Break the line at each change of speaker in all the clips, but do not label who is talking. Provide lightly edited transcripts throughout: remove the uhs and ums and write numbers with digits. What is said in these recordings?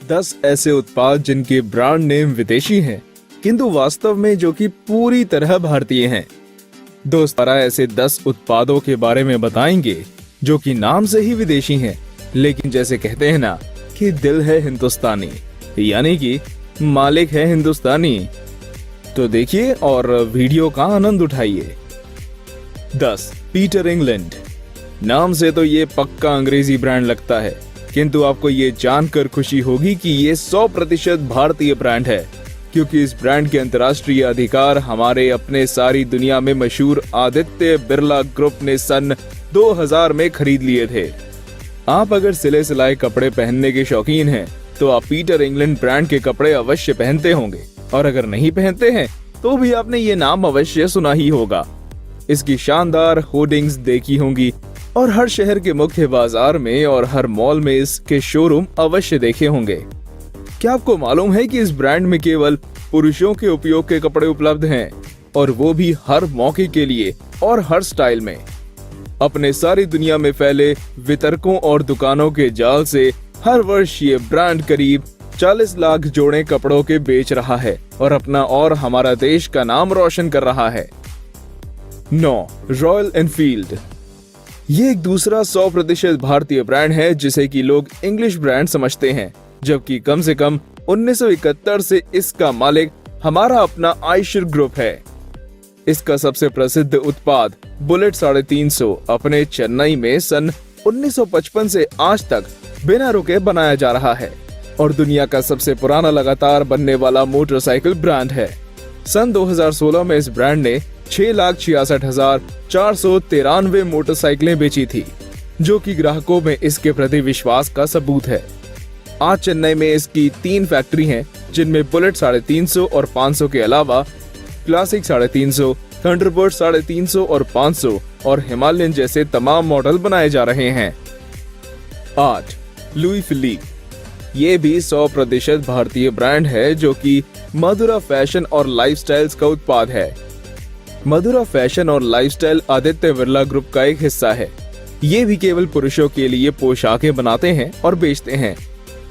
10 ऐसे उत्पाद जिनके ब्रांड नेम विदेशी हैं, किंतु वास्तव में जो कि पूरी तरह भारतीय हैं। दोस्तों, ऐसे 10 उत्पादों के बारे में बताएंगे जो कि नाम से ही विदेशी हैं, लेकिन जैसे कहते हैं ना कि दिल है हिंदुस्तानी, यानी कि मालिक है हिंदुस्तानी। तो देखिए और वीडियो का आनंद उठाइए। 10. Peter England. नाम से तो ये पक्का अंग्रेजी ब्रांड लगता है, किंतु आपको ये जानकर खुशी होगी कि ये 100% भारतीय ब्रांड है, क्योंकि इस ब्रांड के अंतर्राष्ट्रीय अधिकार हमारे अपने सारी दुनिया में मशहूर आदित्य बिरला ग्रुप ने सन 2000 में खरीद लिए थे। आप अगर सिले सिलाए कपड़े पहनने के शौकीन हैं, तो आप पीटर इंग्लैंड ब्रांड के कपड़े अवश्य पहनते होंगे, और अगर नहीं पहनते हैं तो भी आपने ये नाम अवश्य सुना ही होगा। इसकी शानदार होर्डिंग्स देखी होंगी और हर शहर के मुख्य बाजार में और हर मॉल में इसके शोरूम अवश्य देखे होंगे। क्या आपको मालूम है कि इस ब्रांड में केवल पुरुषों के उपयोग के कपड़े उपलब्ध हैं, और वो भी हर मौके के लिए और हर स्टाइल में। अपने सारी दुनिया में फैले वितरकों और दुकानों के जाल से हर वर्ष ये ब्रांड करीब 40 लाख जोड़े कपड़ों के बेच रहा है और अपना और हमारा देश का नाम रोशन कर रहा है। 9. Royal Enfield. ये एक दूसरा 100% भारतीय ब्रांड है जिसे कि लोग इंग्लिश ब्रांड समझते हैं, जबकि कम से कम 1971 से इसका मालिक हमारा अपना आयशर ग्रुप है। इसका सबसे प्रसिद्ध उत्पाद बुलेट 350 अपने चेन्नई में सन 1955 से आज तक बिना रुके बनाया जा रहा है और दुनिया का सबसे पुराना लगातार बनने वाला मोटरसाइकिल ब्रांड है। सन 2016 में इस ब्रांड ने 6,66,493 मोटरसाइकिलें बेची थी, जो कि ग्राहकों में इसके प्रति विश्वास का सबूत है। आज चेन्नई में इसकी 3 फैक्ट्री हैं, जिनमें बुलेट 350 और 500 के अलावा क्लासिक 350, थंडरबर्ड 350 और 500 और हिमालयन जैसे तमाम मॉडल बनाए जा रहे हैं। 8. Louis Philippe. ये भी 100% भारतीय ब्रांड है, जो कि मधुरा फैशन और लाइफस्टाइल्स का उत्पाद है। मधुरा फैशन और लाइफस्टाइल आदित्य बिरला ग्रुप का एक हिस्सा है। ये भी केवल पुरुषों के लिए पोशाकें बनाते हैं और बेचते हैं।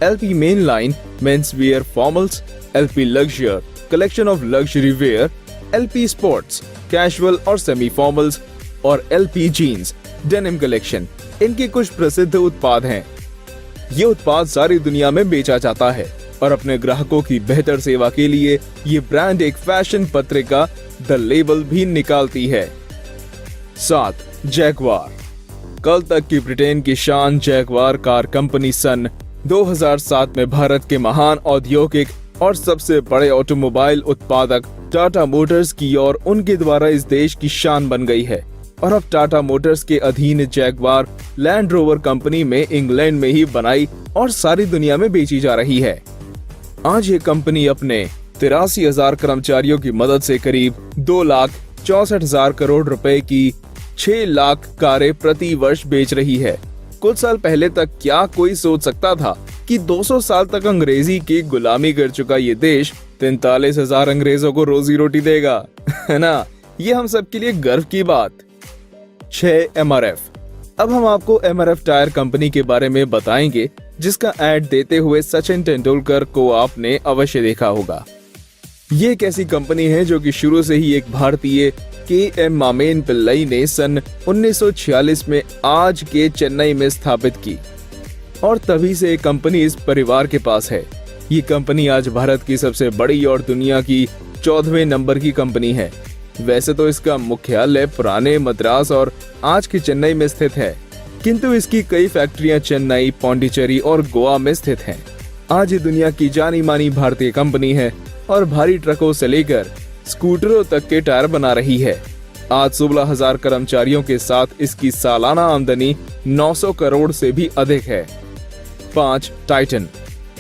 LP main line men's wear formals, LP luxure collection of luxury wear, LP sports casual और सेमी फॉर्मल्स और एलपी जीन्स डेनिम कलेक्शन इनके कुछ प्रसिद्ध उत्पाद हैं। ये उत्पाद सारी दुनिया में बेचा जाता है और अपने ग्राहकों की बेहतर सेवा के लिए ये ब्रांड एक फैशन पत्रिका द लेबल भी निकालती है। 7. जैगवार। कल तक की ब्रिटेन की शान जैगवार कार कंपनी सन 2007 में भारत के महान औद्योगिक और सबसे बड़े ऑटोमोबाइल उत्पादक टाटा मोटर्स की और उनके द्वारा इस देश की शान बन गई है, और अब टाटा मोटर्स के अधीन जैगवार लैंड रोवर कंपनी में इंग्लैंड में ही बनाई और सारी दुनिया में बेची जा रही है। आज ये कंपनी अपने 83,000 कर्मचारियों की मदद से करीब 2,64,000 करोड़ रुपए की 6 लाख कारें प्रति वर्ष बेच रही है। कुछ साल पहले तक क्या कोई सोच सकता था कि 200 साल तक अंग्रेजी की गुलामी कर चुका ये देश 43,000 अंग्रेजों को रोजी रोटी देगा, है ना? ये हम सब के लिए गर्व की बात। 6. MRF। अब हम आपको MRF टायर कंपनी के बारे में बताएंगे, जिसका ऐड देते हुए सचिन तेंदुलकर को आपने अवश्य देखा होगा। ये एक ऐसी कंपनी है जो कि शुरू से ही एक भारतीय KM मामेन पिल्लई ने सन 1946 में आज के चेन्नई में स्थापित की, और तभी से कंपनी इस परिवार के पास है। ये कंपनी आज भारत की सबसे बड़ी और दुनिया की 14वें नंबर की कंपनी है। वैसे तो इसका मुख्यालय पुराने मद्रास और आज की चेन्नई में स्थित है, किंतु इसकी कई फैक्ट्रियां चेन्नई, पौंडीचेरी और गोवा में स्थित हैं। आज ये दुनिया की जानी मानी भारतीय कंपनी है और भारी ट्रकों से लेकर स्कूटरों तक के टायर बना रही है। आज 16,000 कर्मचारियों के साथ इसकी सालाना आमदनी 900 करोड़ से भी अधिक है। 5. टाइटन।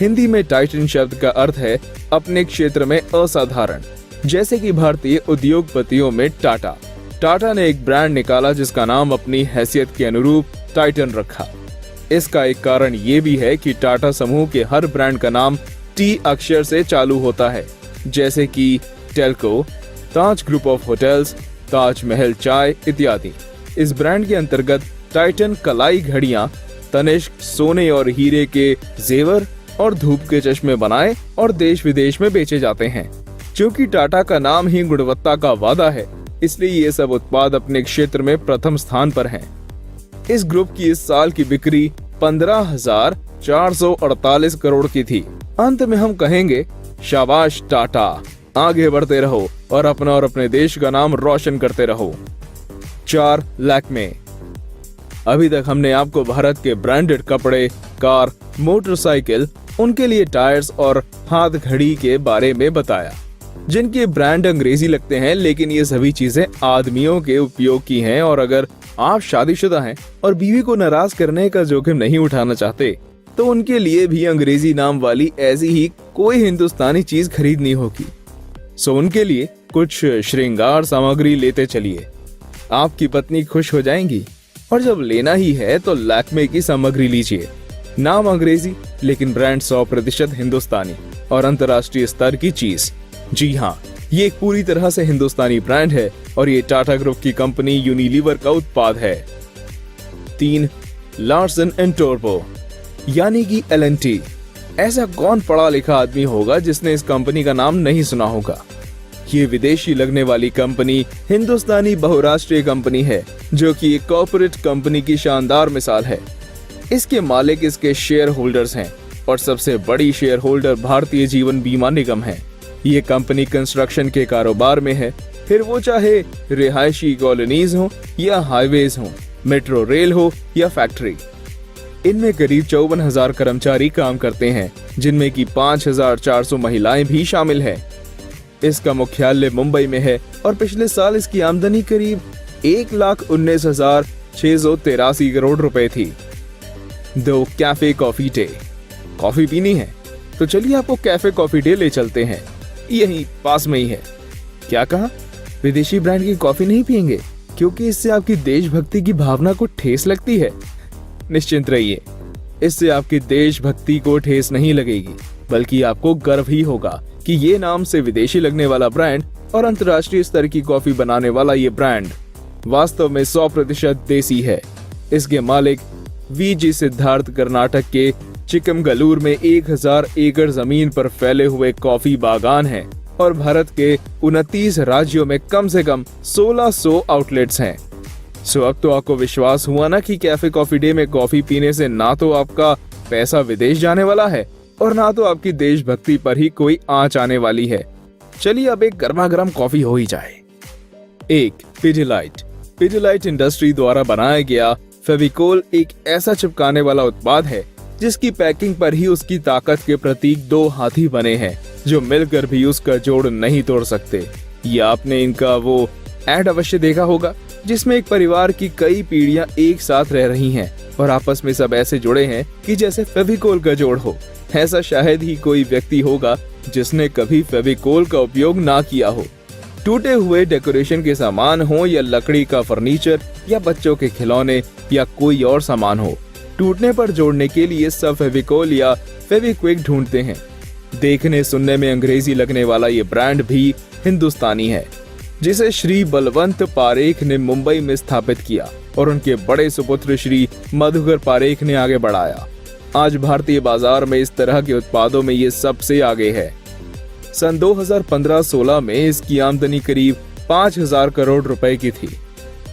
हिंदी में टाइटन शब्द का अर्थ है अपने क्षेत्र में असाधारण, जैसे कि भारतीय उद्योगपतियों में टाटा। टाटा ने एक ब्रांड निकाला जिसका नाम अपनी हैसियत के अनुरूप टाइटन रखा। इसका एक कारण ये भी है कि टाटा समूह के हर ब्रांड का नाम टी अक्षर से चालू होता है, जैसे कि टेल्को, ताज group of hotels, Taj Mahal चाय इत्यादि। इस ब्रांड के अंतर्गत टाइटन कलाई घड़ियां, तनिष्क सोने और हीरे के जेवर, और धूप के चश्मे बनाए और देश विदेश में बेचे जाते हैं। क्योंकि टाटा का नाम ही गुणवत्ता का वादा है, इसलिए ये सब उत्पाद अपने क्षेत्र में प्रथम स्थान पर हैं। इस ग्रुप की इस साल की बिक्री 15,448 करोड़ की थी। अंत में हम कहेंगे शाबाश टाटा, आगे बढ़ते रहो और अपने देश का नाम रोशन करते रहो। 4. लैक्मे। अभी तक हमने आपको भारत के ब्रांडेड कपड़े, कार, मोटरसाइकिल, उनके लिए टायर्स और हाथ घड़ी के बारे में बताया, जिनके ब्रांड अंग्रेजी लगते हैं, लेकिन ये सभी चीजें आदमियों के उपयोग की हैं। और अगर आप शादीशुदा हैं और बीवी को नाराज करने का जोखिम नहीं उठाना चाहते, तो उनके लिए भी अंग्रेजी नाम वाली ऐसी ही कोई हिंदुस्तानी चीज खरीदनी होगी। सो उनके लिए कुछ श्रृंगार सामग्री लेते चलिए, आपकी पत्नी खुश हो जाएंगी। और जब लेना ही है तो लैक्मे की सामग्री लीजिए। नाम अंग्रेजी लेकिन ब्रांड 100% हिंदुस्तानी और अंतर्राष्ट्रीय स्तर की चीज। जी हाँ, ये एक पूरी तरह से हिंदुस्तानी ब्रांड है और ये टाटा ग्रुप की कंपनी यूनिलीवर का उत्पाद है। 3. लार्सन एंड टोब्रो यानी कि L&T। ऐसा कौन पढ़ा लिखा आदमी होगा जिसने इस कंपनी का नाम नहीं सुना होगा। ये विदेशी लगने वाली कंपनी हिंदुस्तानी बहुराष्ट्रीय कंपनी है, जो कि एक कॉर्पोरेट कंपनी की शानदार मिसाल है। इसके मालिक इसके शेयर होल्डर्स हैं और सबसे बड़ी शेयर होल्डर भारतीय जीवन बीमा निगम है। ये कंपनी कंस्ट्रक्शन के कारोबार में है, फिर वो चाहे रिहायशी कॉलोनीज हो या हाईवेज हो, मेट्रो रेल हो या फैक्ट्री। इनमें करीब 54,000 कर्मचारी काम करते हैं, जिनमें की 5,400 महिलाएं भी शामिल है। इसका मुख्यालय मुंबई में है और पिछले साल इसकी आमदनी करीब 1,19,683 करोड़ रुपए थी। 2. Cafe coffee day. कॉफी पीनी है तो चलिए आपको कैफे कॉफी डे ले चलते हैं, यही पास में ही है। क्या कहा? विदेशी ब्रांड की कॉफी नहीं पिएंगे क्योंकि इससे आपकी देशभक्ति की भावना को ठेस लगती है? निश्चिंत रहिए, इससे आपकी देशभक्ति को ठेस नहीं लगेगी, बल्कि आपको गर्व ही होगा कि ये नाम से विदेशी लगने वाला ब्रांड और अंतर्राष्ट्रीय स्तर की कॉफी बनाने वाला ये ब्रांड वास्तव में 100% देसी है। इसके मालिक वीजी सिद्धार्थ कर्नाटक के चिकमगलूर में 1,000 एकड़ जमीन पर फैले हुए कॉफी बागान हैं और भारत के 29 राज्यों में कम से कम 1,600 आउटलेट्स हैं। सो अब तो आपको विश्वास हुआ ना कि कैफे कॉफी डे में कॉफी पीने से ना तो आपका पैसा विदेश जाने वाला है और ना तो आपकी देशभक्ति पर ही कोई आंच आने वाली है। चलिए अब एक गर्मा गर्म कॉफी हो ही जाए। 1. पिडिलाइट। पिडिलाइट इंडस्ट्री द्वारा बनाया गया फेविकोल एक ऐसा चिपकाने वाला उत्पाद है जिसकी पैकिंग पर ही उसकी ताकत के प्रतीक 2 हाथी बने हैं, जो मिलकर भी उसका जोड़ नहीं तोड़ सकते। ये आपने इनका वो एड अवश्य देखा होगा जिसमें एक परिवार की कई पीढ़ियां एक साथ रह रही हैं और आपस में सब ऐसे जुड़े हैं कि जैसे फेविकोल का जोड़ हो। ऐसा शायद ही कोई व्यक्ति होगा जिसने कभी फेविकोल का उपयोग ना किया हो। टूटे हुए डेकोरेशन के सामान हो या लकड़ी का फर्नीचर या बच्चों के खिलौने या कोई और सामान हो, टूटने पर जोड़ने के लिए सब फेविकोल या फेविक्विक ढूंढते हैं। देखने सुनने में अंग्रेजी लगने वाला ये ब्रांड भी हिंदुस्तानी है, जिसे श्री बलवंत पारेख ने मुंबई में स्थापित किया और उनके बड़े सुपुत्र श्री मधुकर पारेख ने आगे बढ़ाया। आज भारतीय बाजार में इस तरह के उत्पादों में ये सबसे आगे है। सन 2015-16 में इसकी आमदनी करीब 5,000 करोड़ रुपए की थी।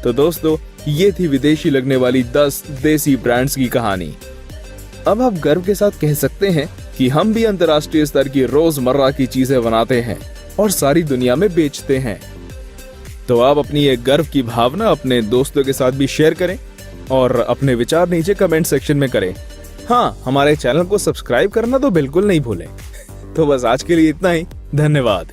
तो दोस्तों, ये थी विदेशी लगने वाली 10 देसी ब्रांड्स की कहानी। अब आप गर्व के साथ कह सकते हैं कि हम भी अंतर्राष्ट्रीय स्तर की रोजमर्रा की चीजें बनाते हैं और सारी दुनिया में बेचते हैं। तो आप अपनी ये गर्व की भावना अपने दोस्तों के साथ भी शेयर करें और अपने विचार नीचे कमेंट सेक्शन में करें। हाँ, हमारे चैनल को सब्सक्राइब करना तो बिल्कुल नहीं भूलें। तो बस आज के लिए इतना ही। धन्यवाद।